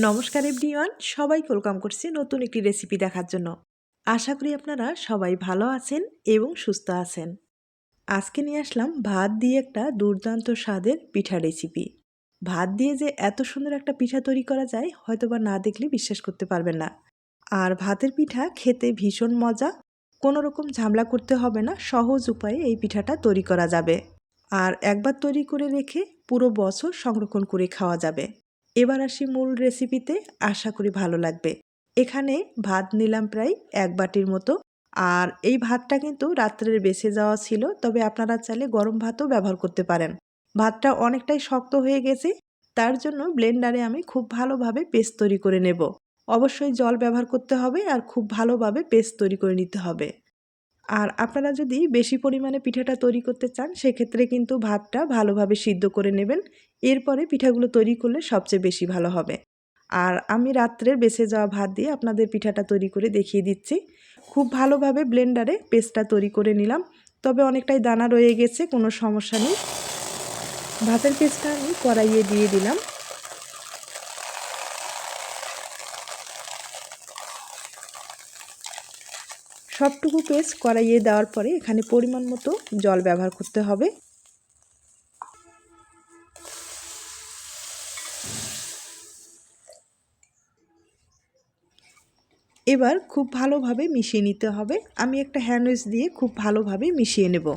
নমস্কার এভরিওয়ান, সবাইকে ওয়েলকাম করছি নতুন একটি রেসিপি দেখার জন্য। আশা করি আপনারা সবাই ভালো আছেন এবং সুস্থ আছেন। আজকে নিয়ে আসলাম ভাত দিয়ে একটা দুর্দান্ত স্বাদের পিঠা রেসিপি। ভাত দিয়ে যে এত সুন্দর একটা পিঠা তৈরি করা যায় হয়তোবা না দেখলে বিশ্বাস করতে পারবেন না। আর ভাতের পিঠা খেতে ভীষণ মজা, কোনো রকম ঝামেলা করতে হবে না, সহজ উপায়ে এই পিঠাটা তৈরি করা যাবে। আর একবার তৈরি করে রেখে পুরো বছর সংরক্ষণ করে খাওয়া যাবে। এবার আসি মূল রেসিপিতে, আশা করি ভালো লাগবে। এখানে ভাত নিলাম প্রায় ১ বাটির মতো। আর এই ভাতটা কিন্তু রাত্রের বেঁচে যাওয়া ছিল, তবে আপনারা চাইলে গরম ভাতও ব্যবহার করতে পারেন। ভাতটা অনেকটাই শক্ত হয়ে গেছে, তার জন্য ব্লেন্ডারে আমি খুব ভালোভাবে পেস্ট তৈরি করে নেব। অবশ্যই জল ব্যবহার করতে হবে আর খুব ভালোভাবে পেস্ট তৈরি করে নিতে হবে। আর আপনারা যদি বেশি পরিমাণে পিঠাটা তৈরি করতে চান সেক্ষেত্রে কিন্তু ভাতটা ভালোভাবে সিদ্ধ করে নেবেন। এরপরে পিঠাগুলো তৈরি করলে সবচেয়ে বেশি ভালো হবে। আর আমি রাত্রের বেঁচে যাওয়া ভাত দিয়ে আপনাদের পিঠাটা তৈরি করে দেখিয়ে দিচ্ছি। খুব ভালোভাবে ব্লেন্ডারে পেস্টটা তৈরি করে নিলাম, তবে অনেকটাই দানা রয়ে গেছে, কোনো সমস্যা নেই। ভাতের পেস্টটা আমি কড়াইয়ে দিয়ে দিলাম। সবটুকু পেস্ট কড়াইয়ে দেওয়ার পরে এখানে পরিমাণ মতো জল ব্যবহার করতে হবে। এবার খুব ভালোভাবে মিশিয়ে নিতে হবে। আমি একটা হ্যান্ড উইচ দিয়ে খুব ভালোভাবে মিশিয়ে নেব।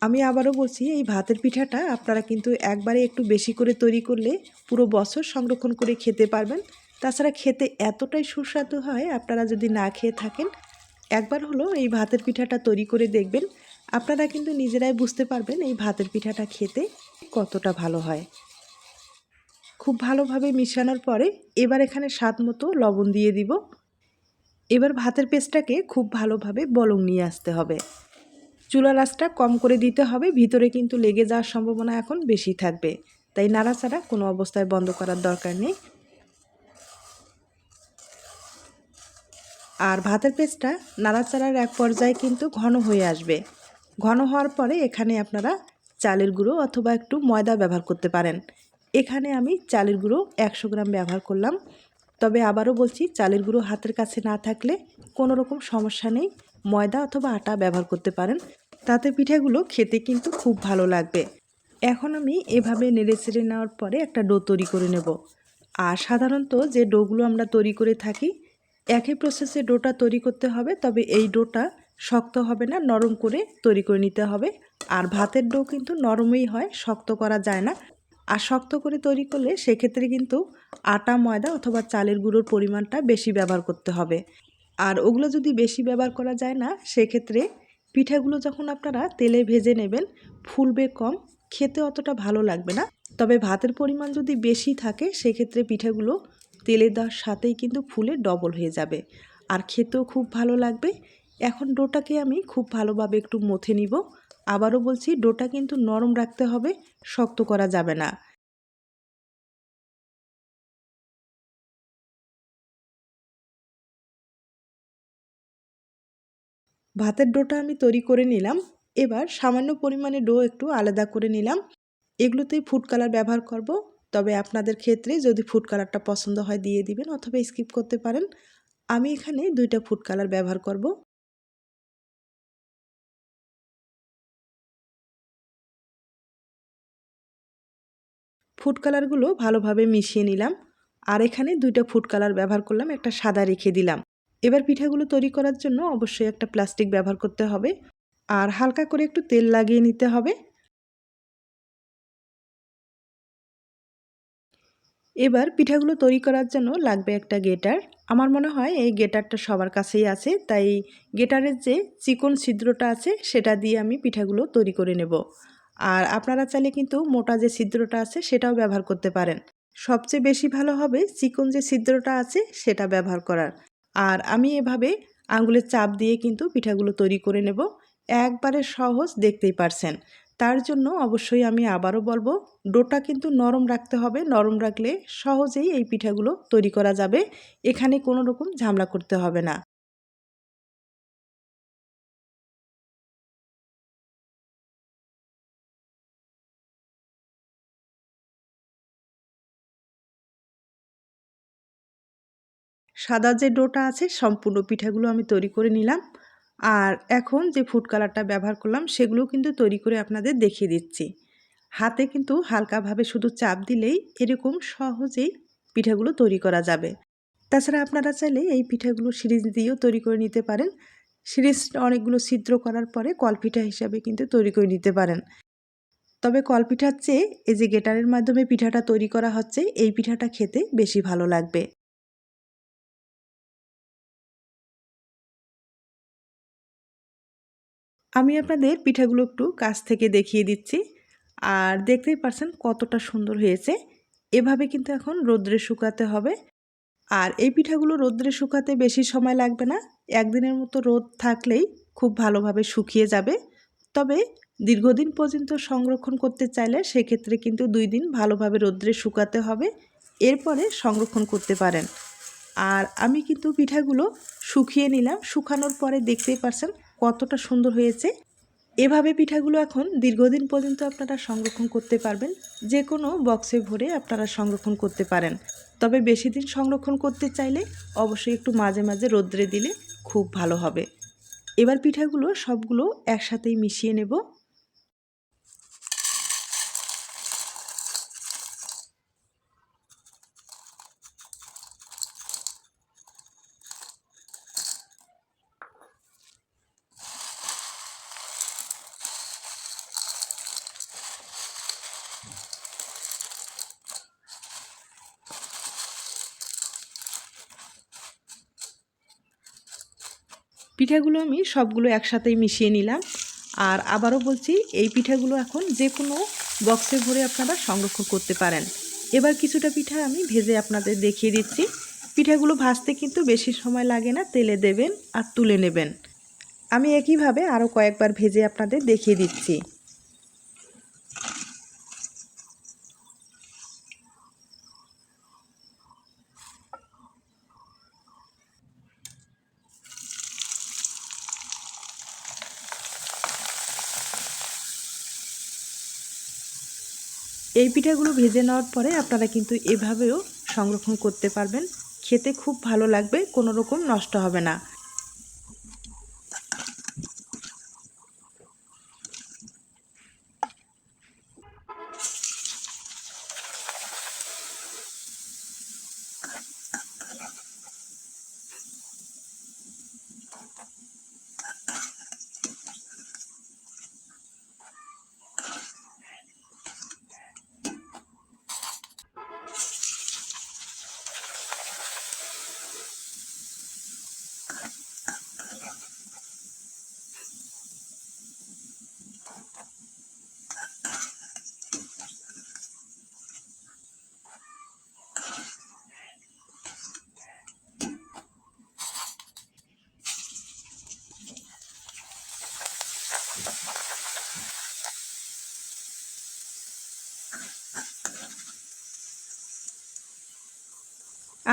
আমি আবারও বলছি, এই ভাতের পিঠাটা আপনারা কিন্তু একবারে একটু বেশি করে তৈরি করলে পুরো বছর সংরক্ষণ করে খেতে পারবেন। তাছাড়া খেতে এতটাই সুস্বাদু হয়, আপনারা যদি না খেয়ে থাকেন একবার হলো এই ভাতের পিঠাটা তৈরি করে দেখবেন। আপনারা কিন্তু নিজেরাই বুঝতে পারবেন এই ভাতের পিঠাটা খেতে কতটা ভালো হয়। খুব ভালোভাবে মিশানোর পরে এবার এখানে স্বাদ মতো লবণ দিয়ে দিব। এবার ভাতের পেস্টটাকে খুব ভালোভাবে বলক নিয়ে আসতে হবে। চুলার আঁচটা কম করে দিতে হবে, ভিতরে কিন্তু লেগে যাওয়ার সম্ভাবনা এখন বেশি থাকবে, তাই নাড়াচাড়া কোনো অবস্থায় বন্ধ করার দরকার নেই। আর ভাতের পেস্টটা নাড়াচাড়ার এক পর্যায়ে কিন্তু ঘন হয়ে আসবে। ঘন হওয়ার পরে এখানে আপনারা চালের গুঁড়ো অথবা একটু ময়দা ব্যবহার করতে পারেন। এখানে আমি চালের গুঁড়ো ১০০ গ্রাম ব্যবহার করলাম। তবে আবারও বলছি, চালের গুঁড়ো হাতের কাছে না থাকলে কোনো রকম সমস্যা নেই, ময়দা অথবা আটা ব্যবহার করতে পারেন। তাতে পিঠাগুলো খেতে কিন্তু খুব ভালো লাগবে। এখন আমি এভাবে নেড়েচেড়ে নেওয়ার পরে একটা ডো তৈরি করে নেব। আর সাধারণত যে ডোগুলো আমরা তৈরি করে থাকি একই প্রসেসে ডোটা তৈরি করতে হবে, তবে এই ডোটা শক্ত হবে না, নরম করে তৈরি করে নিতে হবে। আর ভাতের ডো কিন্তু নরমই হয়, শক্ত করা যায় না। আর শক্ত করে তৈরি করলে সেক্ষেত্রে কিন্তু আটা, ময়দা অথবা চালের গুঁড়োর পরিমাণটা বেশি ব্যবহার করতে হবে। আর ওগুলো যদি বেশি ব্যবহার করা যায় না, সেক্ষেত্রে পিঠাগুলো যখন আপনারা তেলে ভেজে নেবেন ফুলবে কম, খেতে অতটা ভালো লাগবে না। তবে ভাতের পরিমাণ যদি বেশি থাকে সেক্ষেত্রে পিঠাগুলো তেলে দেওয়ার সাথেই কিন্তু ফুলে ডবল হয়ে যাবে আর খেতেও খুব ভালো লাগবে। এখন ডোটাকে আমি খুব ভালোভাবে একটু মথে নিব। আবারও বলছি, ডোটা কিন্তু নরম রাখতে হবে, শক্ত করা যাবে না। ভাতের ডোটা আমি তৈরি করে নিলাম। এবার সামান্য পরিমাণে ডো একটু আলাদা করে নিলাম। এগুলোতেই ফুড কালার ব্যবহার করব। তবে আপনাদের ক্ষেত্রে যদি ফুড কালারটা পছন্দ হয় দিয়ে দিবেন অথবা স্কিপ করতে পারেন। আমি এখানে 2টা ফুড কালার ব্যবহার করব। ফুড কালারগুলো ভালোভাবে মিশিয়ে নিলাম। আর এখানে 2টা ফুড কালার ব্যবহার করলাম, একটা সাদা রেখে দিলাম। এবার পিঠাগুলো তৈরি করার জন্য অবশ্যই একটা প্লাস্টিক ব্যবহার করতে হবে আর হালকা করে একটু তেল লাগিয়ে নিতে হবে। এবার পিঠাগুলো তৈরি করার জন্য লাগবে একটা গেটার। আমার মনে হয় এই গেটারটা সবার কাছেই আছে, তাই গেটারের যে চিকন ছিদ্রটা আছে সেটা দিয়ে আমি পিঠাগুলো তৈরি করে নেব। আর আপনারা চাইলে কিন্তু মোটা যে ছিদ্রটা আছে সেটাও ব্যবহার করতে পারেন। সবচেয়ে বেশি ভালো হবে চিকন যে ছিদ্রটা আছে সেটা ব্যবহার করার। আর আমি এভাবে আঙুলের চাপ দিয়ে কিন্তু পিঠাগুলো তৈরি করে নেব। একবারে সহজ, দেখতেই পারছেন। তার জন্য অবশ্যই আমি আবারও বলবো, ডোটা কিন্তু নরম রাখতে হবে। নরম রাখলে সহজেই এই পিঠাগুলো তৈরি করা যাবে। এখানে কোনো রকম ঝামেলা করতে হবে না। সাদা যে ডোটা আছে সম্পূর্ণ পিঠাগুলো আমি তৈরি করে নিলাম। আর এখন যে ফুড কালারটা ব্যবহার করলাম সেগুলো কিন্তু তৈরি করে আপনাদের দেখিয়ে দিচ্ছি। হাতে কিন্তু হালকাভাবে শুধু চাপ দিলেই এরকম সহজেই পিঠাগুলো তৈরি করা যাবে। তাছাড়া আপনারা চাইলে এই পিঠাগুলো সিরিজ দিয়েও তৈরি করে নিতে পারেন। সিরিজ অনেকগুলো ছিদ্র করার পরে কলপিঠা হিসাবে কিন্তু তৈরি করে নিতে পারেন। তবে কলপিঠার চেয়ে এই যে গ্রেটারের মাধ্যমে পিঠাটা তৈরি করা হচ্ছে, এই পিঠাটা খেতে বেশি ভালো লাগবে। আমি আপনাদের পিঠাগুলো একটু কাছ থেকে দেখিয়ে দিচ্ছি। আর দেখতেই পারছেন কতটা সুন্দর হয়েছে। এভাবে কিন্তু এখন রোদ্রে শুকাতে হবে। আর এই পিঠাগুলো রোদ্রে শুকাতে বেশি সময় লাগবে না। একদিনের মতো রোদ থাকলেই খুব ভালোভাবে শুকিয়ে যাবে। তবে দীর্ঘদিন পর্যন্ত সংরক্ষণ করতে চাইলে সেক্ষেত্রে কিন্তু 2 দিন ভালোভাবে রোদ্রে শুকাতে হবে। এরপরে সংরক্ষণ করতে পারেন। আর আমি কিন্তু পিঠাগুলো শুকিয়ে নিলাম। শুকানোর পরে দেখতেই পারছেন কতটা সুন্দর হয়েছে। এভাবে পিঠাগুলো এখন দীর্ঘদিন পর্যন্ত আপনারা সংরক্ষণ করতে পারবেন। যে কোনো বক্সে ভরে আপনারা সংরক্ষণ করতে পারেন। তবে বেশি দিন সংরক্ষণ করতে চাইলে অবশ্যই একটু মাঝে মাঝে রোদ্রে দিলে খুব ভালো হবে। এবার পিঠাগুলো সবগুলো একসাথেই মিশিয়ে নেব। পিঠাগুলো আমি সবগুলো একসাথেই মিশিয়ে নিলাম। আর আবারও বলছি, এই পিঠাগুলো এখন যে কোনো বক্সে ভরে আপনারা সংরক্ষণ করতে পারেন। এবার কিছুটা পিঠা আমি ভেজে আপনাদের দেখিয়ে দিচ্ছি। পিঠাগুলো ভাজতে কিন্তু বেশি সময় লাগে না, তেলে দেবেন আর তুলে নেবেন। আমি একইভাবে আরও কয়েকবার ভেজে আপনাদের দেখিয়ে দিচ্ছি। এই পিঠাগুলো ভেজে নেওয়ার পরে আপনারা কিন্তু এভাবেও সংরক্ষণ করতে পারবেন। খেতে খুব ভালো লাগবে, কোনো রকম নষ্ট হবে না।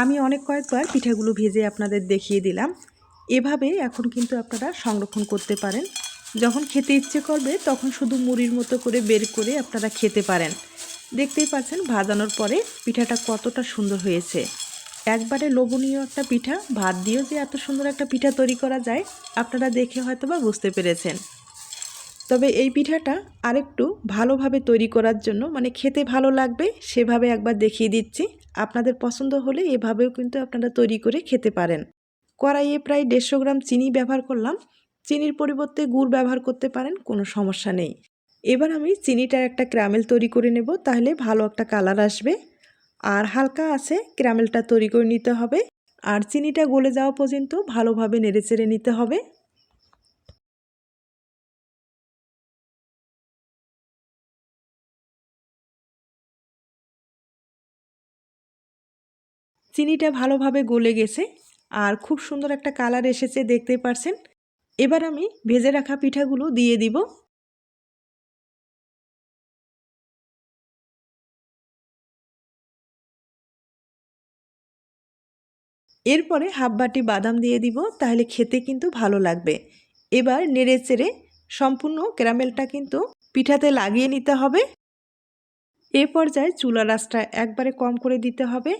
আমি অনেক কয়েকবার পিঠাগুলো ভেজে আপনাদের দেখিয়ে দিলাম। এভাবে এখন কিন্তু আপনারা সংরক্ষণ করতে পারেন। যখন খেতে ইচ্ছে করবে তখন শুধু মুড়ির মতো করে বের করে আপনারা খেতে পারেন। দেখতেই পাচ্ছেন ভাজানোর পরে পিঠাটা কতটা সুন্দর হয়েছে। একবারে লোভনীয় একটা পিঠা, ভাত দিয়েও যে এত সুন্দর একটা পিঠা তৈরি করা যায় আপনারা দেখে হয়তো বা বুঝতে পেরেছেন। তবে এই পিঠাটা আরেকটু ভালোভাবে তৈরি করার জন্য, মানে খেতে ভালো লাগবে সেভাবে একবার দেখিয়ে দিচ্ছি। আপনাদের পছন্দ হলে এভাবেও কিন্তু আপনারা তৈরি করে খেতে পারেন। কড়াইয়ে প্রায় 150 গ্রাম চিনি ব্যবহার করলাম। চিনির পরিবর্তে গুড় ব্যবহার করতে পারেন, কোনো সমস্যা নেই। এবার আমি চিনিটার একটা ক্যারামেল তৈরি করে নেব, তাহলে ভালো একটা কালার আসবে। আর হালকা আছে ক্যারামেলটা তৈরি করে নিতে হবে। আর চিনিটা গলে যাওয়া পর্যন্ত ভালোভাবে নেড়েচেড়ে নিতে হবে। চিনিটা ভালোভাবে গলে গেছে আর খুব সুন্দর একটা কালার এসেছে, দেখতেই পারছেন। এবার আমি ভেজে রাখা পিঠাগুলো দিয়ে দিব। এরপরে হাফ বাটি বাদাম দিয়ে দিব, তাহলে খেতে কিন্তু ভালো লাগবে। এবার নেড়ে চেড়ে সম্পূর্ণ ক্যারামেলটা কিন্তু পিঠাতে লাগিয়ে নিতে হবে। এ পর্যায়ে চুলার আঁচটা একবারে কম করে দিতে হবে।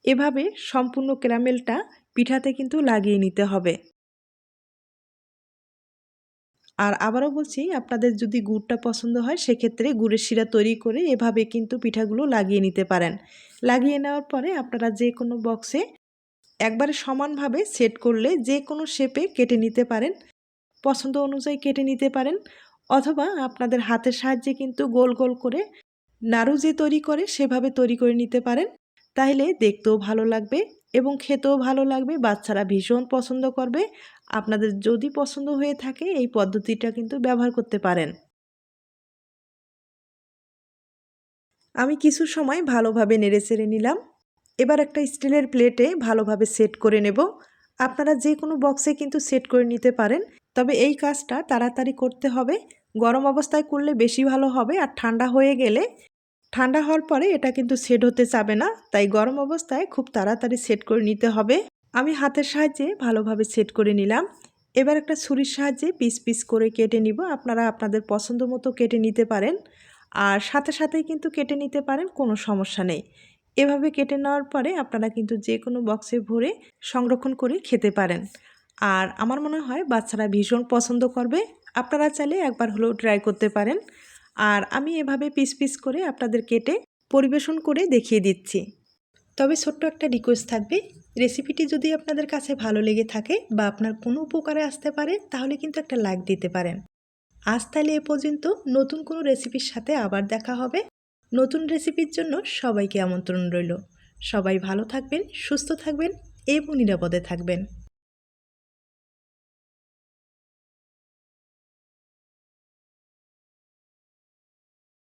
এভাবে সম্পূর্ণ ক্যারামেলটা পিঠাতে কিন্তু লাগিয়ে নিতে হবে। আর আবারও বলছি, আপনাদের যদি গুড়টা পছন্দ হয় সেক্ষেত্রে গুড়ের শিরা তৈরি করে এভাবে কিন্তু পিঠাগুলো লাগিয়ে নিতে পারেন। লাগিয়ে নেওয়ার পরে আপনারা যে কোনো বক্সে একবারে সমানভাবে সেট করলে যে কোনো শেপে কেটে নিতে পারেন, পছন্দ অনুযায়ী কেটে নিতে পারেন, অথবা আপনাদের হাতের সাহায্যে কিন্তু গোল গোল করে নাড়ু যে তৈরি করে সেভাবে তৈরি করে নিতে পারেন। তাহলে দেখতেও ভালো লাগবে এবং খেতেও ভালো লাগবে, বাচ্চারা ভীষণ পছন্দ করবে। আপনাদের যদি পছন্দ হয়ে থাকে এই পদ্ধতিটা কিন্তু ব্যবহার করতে পারেন। আমি কিছু সময় ভালোভাবে নেড়েচেড়ে নিলাম। এবার একটা স্টিলের প্লেটে ভালোভাবে সেট করে নেব। আপনারা যে কোনো বক্সে কিন্তু সেট করে নিতে পারেন, তবে এই কাজটা তাড়াতাড়ি করতে হবে। গরম অবস্থায় করলে বেশি ভালো হবে, আর ঠান্ডা হয়ে গেলে, ঠান্ডা হওয়ার পরে এটা কিন্তু সেট হতে চাবে না, তাই গরম অবস্থায় খুব তাড়াতাড়ি সেট করে নিতে হবে। আমি হাতের সাহায্যে ভালোভাবে সেট করে নিলাম। এবার একটা ছুরির সাহায্যে পিস পিস করে কেটে নিব। আপনারা আপনাদের পছন্দ মতো কেটে নিতে পারেন, আর সাথে সাথেই কিন্তু কেটে নিতে পারেন, কোনো সমস্যা নেই। এভাবে কেটে নেওয়ার পরে আপনারা কিন্তু যে কোনো বক্সে ভরে সংরক্ষণ করে খেতে পারেন। আর আমার মনে হয় বাচ্চারা ভীষণ পছন্দ করবে। আপনারা চাইলে একবার হলেও ট্রাই করতে পারেন। আর আমি এভাবে পিস পিস করে আপনাদের কেটে পরিবেশন করে দেখিয়ে দিচ্ছি। তবে ছোট্ট একটা রিকোয়েস্ট থাকবে, রেসিপিটি যদি আপনাদের কাছে ভালো লেগে থাকে বা আপনার কোনো উপকারে আসতে পারে তাহলে কিন্তু একটা লাইক দিতে পারেন। আজ তাহলে এ পর্যন্ত, নতুন কোনো রেসিপির সাথে আবার দেখা হবে। নতুন রেসিপির জন্য সবাইকে আমন্ত্রণ রইল। সবাই ভালো থাকবেন, সুস্থ থাকবেন এবং নিরাপদে থাকবেন।